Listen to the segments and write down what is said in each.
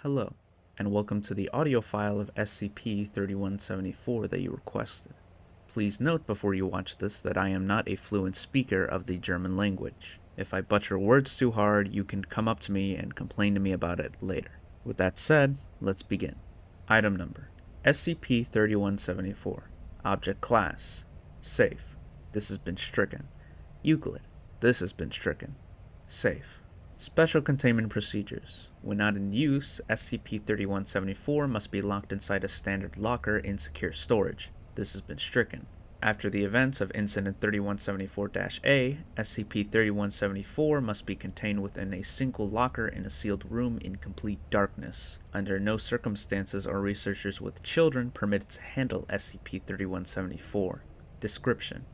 Hello, and welcome to the audio file of SCP-3174 that you requested. Please note before you watch this that I am not a fluent speaker of the German language. If I butcher words too hard, you can come up to me and complain to me about it later. With that said, let's begin. Item number: SCP-3174. Object Class: Safe. This has been stricken. Euclid. This has been stricken. Safe. Special Containment Procedures. When not in use, SCP-3174 must be locked inside a standard locker in secure storage. This has been stricken. After the events of Incident 3174-A, SCP-3174 must be contained within a single locker in a sealed room in complete darkness. Under no circumstances are researchers with children permitted to handle SCP-3174. Description: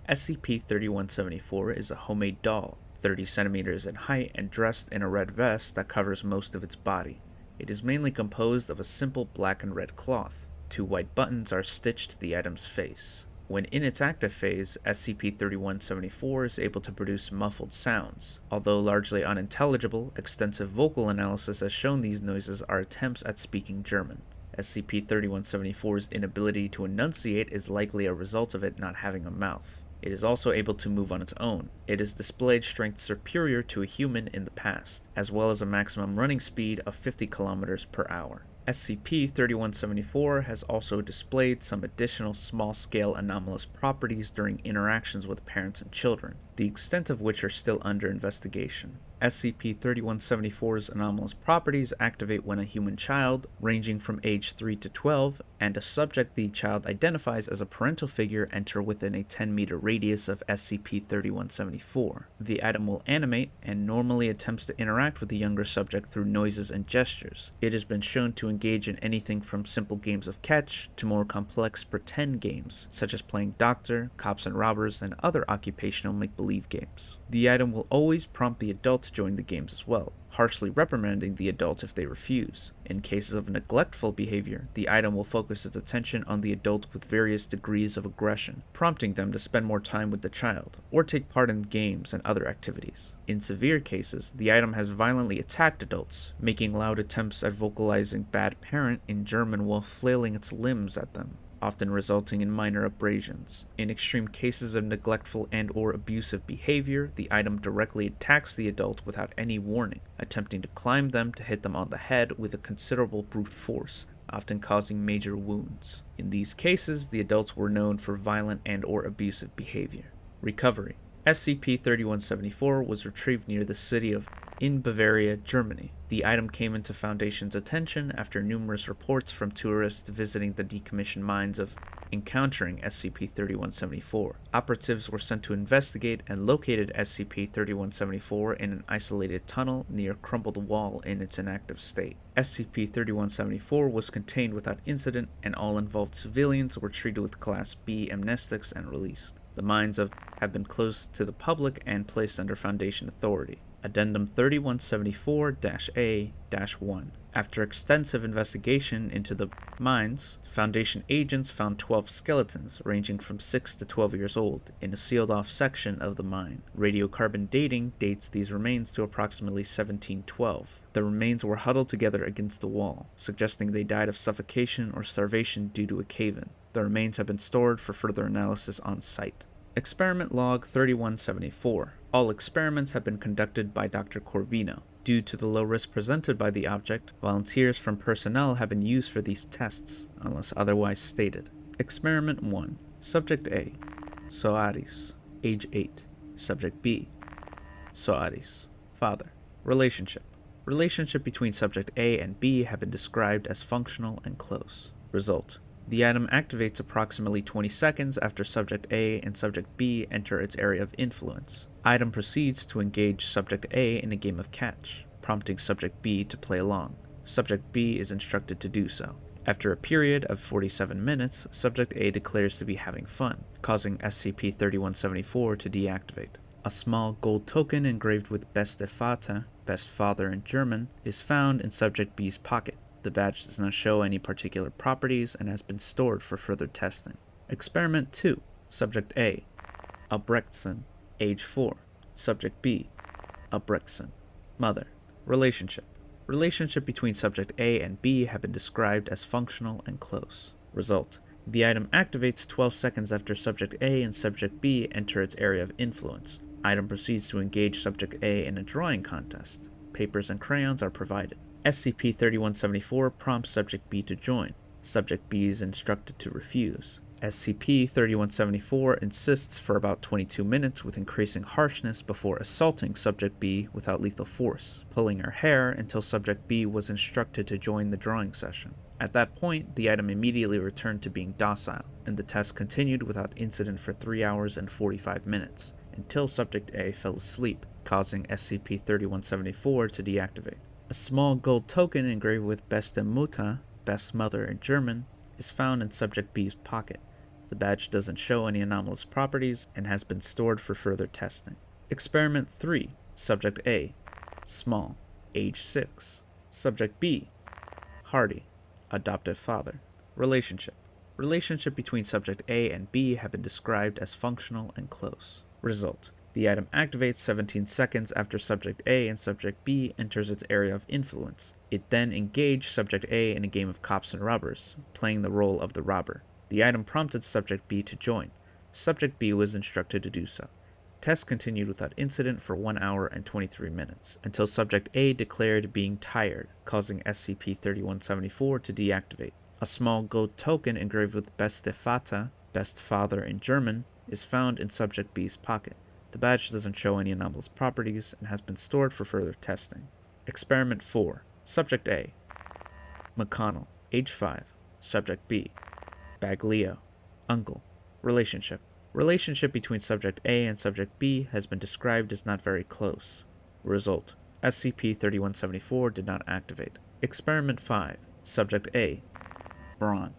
SCP-3174 is a homemade doll, 30 centimeters in height and dressed in a red vest that covers most of its body. It is mainly composed of a simple black and red cloth. 2 white buttons are stitched to the item's face. When in its active phase, SCP-3174 is able to produce muffled sounds. Although largely unintelligible, extensive vocal analysis has shown these noises are attempts at speaking German. SCP-3174's inability to enunciate is likely a result of it not having a mouth. It is also able to move on its own. It has displayed strength superior to a human in the past, as well as a maximum running speed of 50 km per hour. SCP-3174 has also displayed some additional small-scale anomalous properties during interactions with parents and children, the extent of which are still under investigation. SCP-3174's anomalous properties activate when a human child, ranging from age 3 to 12, and a subject the child identifies as a parental figure enter within a 10-meter radius of SCP-3174. The item will animate and normally attempts to interact with the younger subject through noises and gestures. It has been shown to engage in anything from simple games of catch to more complex pretend games, such as playing doctor, cops and robbers, and other occupational make-believe games. The item will always prompt the adult to join the games as well, harshly reprimanding the adult if they refuse. In cases of neglectful behavior, the item will focus its attention on the adult with various degrees of aggression, prompting them to spend more time with the child, or take part in games and other activities. In severe cases, the item has violently attacked adults, making loud attempts at vocalizing "bad parent" in German while flailing its limbs at them, often resulting in minor abrasions. In extreme cases of neglectful and/or abusive behavior, the item directly attacks the adult without any warning, attempting to climb them to hit them on the head with a considerable brute force, often causing major wounds. In these cases, the adults were known for violent and/or abusive behavior. Recovery: SCP-3174 was retrieved near the city of in Bavaria, Germany. The item came into Foundation's attention after numerous reports from tourists visiting the decommissioned mines of encountering SCP-3174. Operatives were sent to investigate and located SCP-3174 in an isolated tunnel near a crumbled wall in its inactive state. SCP-3174 was contained without incident, and all involved civilians were treated with Class B amnestics and released. The mines have been closed to the public and placed under Foundation authority. Addendum 3174-A-1. After extensive investigation into the mines, Foundation agents found 12 skeletons, ranging from 6 to 12 years old, in a sealed-off section of the mine. Radiocarbon dating dates these remains to approximately 1712. The remains were huddled together against the wall, suggesting they died of suffocation or starvation due to a cave-in. The remains have been stored for further analysis on site. Experiment Log 3174. All experiments have been conducted by Dr. Corvino. Due to the low risk presented by the object, volunteers from personnel have been used for these tests, unless otherwise stated. Experiment 1. Subject A. Soares. Age 8. Subject B. Soares. Father. Relationship. Relationship between Subject A and B have been described as functional and close. Result: the item activates approximately 20 seconds after Subject A and Subject B enter its area of influence. Item proceeds to engage Subject A in a game of catch, prompting Subject B to play along. Subject B is instructed to do so. After a period of 47 minutes, Subject A declares to be having fun, causing SCP-3174 to deactivate. A small gold token engraved with Beste Vater, best father in German, is found in Subject B's pocket. The badge does not show any particular properties and has been stored for further testing. Experiment 2. Subject A. Albrechtsen. Age 4. Subject B. Albrechtsen. Mother. Relationship. Relationship between subject A and B have been described as functional and close. Result: the item activates 12 seconds after subject A and subject B enter its area of influence. Item proceeds to engage subject A in a drawing contest. Papers and crayons are provided. SCP-3174 prompts subject B to join. Subject B is instructed to refuse. SCP-3174 insists for about 22 minutes with increasing harshness before assaulting subject B without lethal force, pulling her hair until subject B was instructed to join the drawing session. At that point, the item immediately returned to being docile, and the test continued without incident for 3 hours and 45 minutes, until subject A fell asleep, causing SCP-3174 to deactivate. A small gold token engraved with Beste Mutter, Best Mother in German, is found in subject B's pocket. The badge doesn't show any anomalous properties and has been stored for further testing. Experiment 3. Subject A. Small. Age 6. Subject B. Hardy. Adoptive father. Relationship. Relationship between subject A and B have been described as functional and close. Result: the item activates 17 seconds after subject A and subject B enters its area of influence. It then engaged subject A in a game of cops and robbers, playing the role of the robber. The item prompted subject B to join. Subject B was instructed to do so. Test continued without incident for 1 hour and 23 minutes, until subject A declared being tired, causing SCP-3174 to deactivate. A small gold token engraved with Beste Vater, Best Father in German, is found in subject B's pocket. The badge doesn't show any anomalous properties and has been stored for further testing. Experiment 4. Subject A. McConnell, age 5. Subject B. Baglio, uncle. Relationship. Relationship between subject A and subject B has been described as not very close. Result: SCP-3174 did not activate. Experiment 5. Subject A. Braun,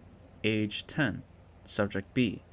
age 10. Subject B.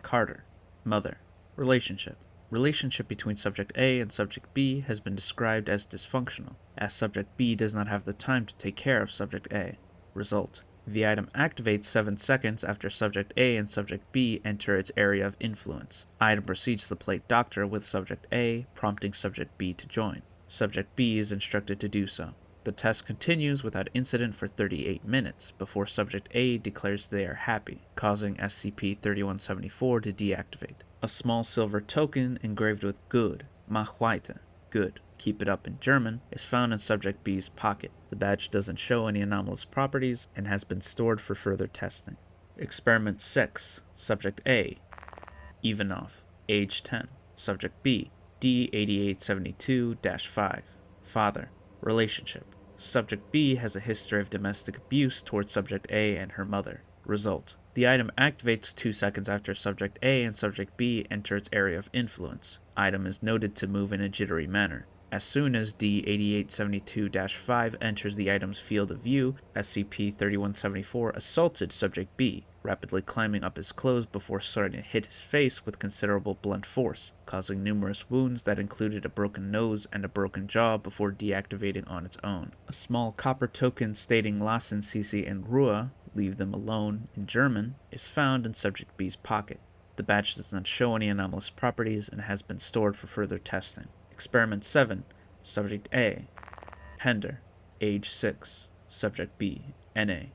Carter, mother. Relationship. Relationship between subject A and subject B has been described as dysfunctional, as subject B does not have the time to take care of subject A. Result: the item activates 7 seconds after subject A and subject B enter its area of influence. Item proceeds to play doctor with subject A, prompting subject B to join. Subject B is instructed to do so. The test continues without incident for 38 minutes before subject A declares they are happy, causing SCP-3174 to deactivate. A small silver token engraved with Good, Mach weiter, good, keep it up in German, is found in subject B's pocket. The badge doesn't show any anomalous properties and has been stored for further testing. Experiment 6. Subject A. Ivanov, age 10. Subject B. D8872-5. Father. Relationship. Subject B has a history of domestic abuse towards subject A and her mother. Result: the item activates 2 seconds after subject A and subject B enter its area of influence. Item is noted to move in a jittery manner. As soon as D8872-5 enters the item's field of view, SCP-3174 assaulted subject B, rapidly climbing up his clothes before starting to hit his face with considerable blunt force, causing numerous wounds that included a broken nose and a broken jaw before deactivating on its own. A small copper token stating Lassen Sie in Ruhe, leave them alone, in German, is found in subject B's pocket. The badge does not show any anomalous properties and has been stored for further testing. Experiment 7. Subject A. Pender, age 6. Subject B. NA.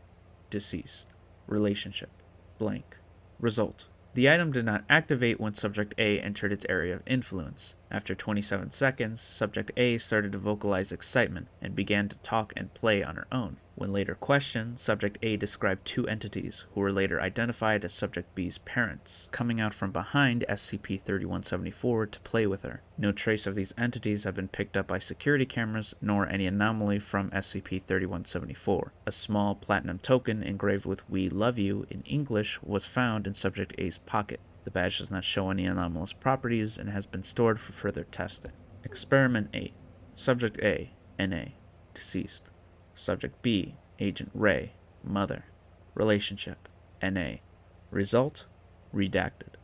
Deceased. Relationship. Blank. Result: the item did not activate when subject A entered its area of influence. After 27 seconds, subject A started to vocalize excitement and began to talk and play on her own. When later questioned, subject A described 2 entities, who were later identified as subject B's parents, coming out from behind SCP-3174 to play with her. No trace of these entities have been picked up by security cameras, nor any anomaly from SCP-3174. A small platinum token engraved with "We love you" in English was found in subject A's pocket. The badge does not show any anomalous properties and has been stored for further testing. Experiment 8. Subject A. NA. Deceased. Subject B. Agent Ray. Mother. Relationship. NA. Result: redacted.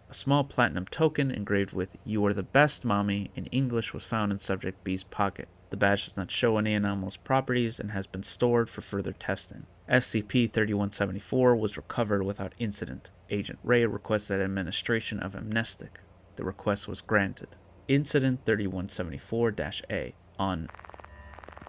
A small platinum token engraved with "You are the best, mommy" in English was found in subject B's pocket. The badge does not show any anomalous properties and has been stored for further testing. SCP-3174 was recovered without incident. Agent Ray requested administration of amnestic. The request was granted. Incident 3174-A. On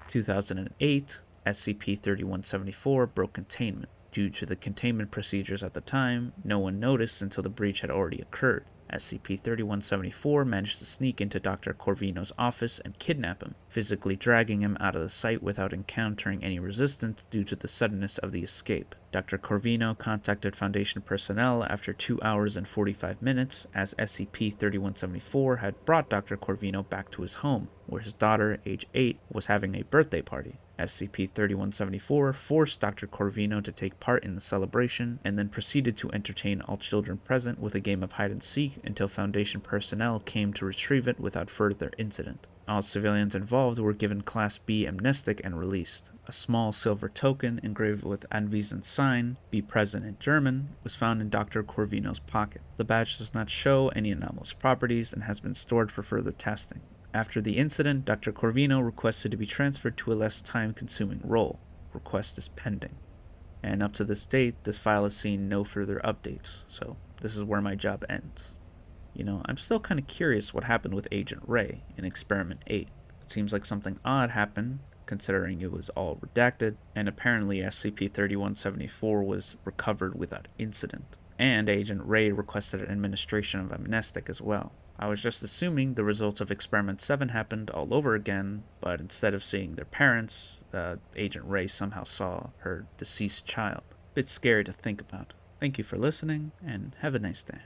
2008, SCP-3174 broke containment. Due to the containment procedures at the time, no one noticed until the breach had already occurred. SCP-3174 managed to sneak into Dr. Corvino's office and kidnap him, physically dragging him out of the site without encountering any resistance due to the suddenness of the escape. Dr. Corvino contacted Foundation personnel after 2 hours and 45 minutes, as SCP-3174 had brought Dr. Corvino back to his home, where his daughter, age 8, was having a birthday party. SCP-3174 forced Dr. Corvino to take part in the celebration and then proceeded to entertain all children present with a game of hide-and-seek until Foundation personnel came to retrieve it without further incident. All civilians involved were given Class B amnestic and released. A small silver token engraved with Anwesen's sign, "Be present" in German, was found in Dr. Corvino's pocket. The badge does not show any anomalous properties and has been stored for further testing. After the incident, Dr. Corvino requested to be transferred to a less time-consuming role. Request is pending. And up to this date, this file has seen no further updates, so this is where my job ends. I'm still kind of curious what happened with Agent Ray in Experiment 8. It seems like something odd happened, considering it was all redacted, and apparently SCP-3174 was recovered without incident. And Agent Ray requested an administration of amnestic as well. I was just assuming the results of Experiment 7 happened all over again, but instead of seeing their parents, Agent Ray somehow saw her deceased child. Bit scary to think about. Thank you for listening, and have a nice day.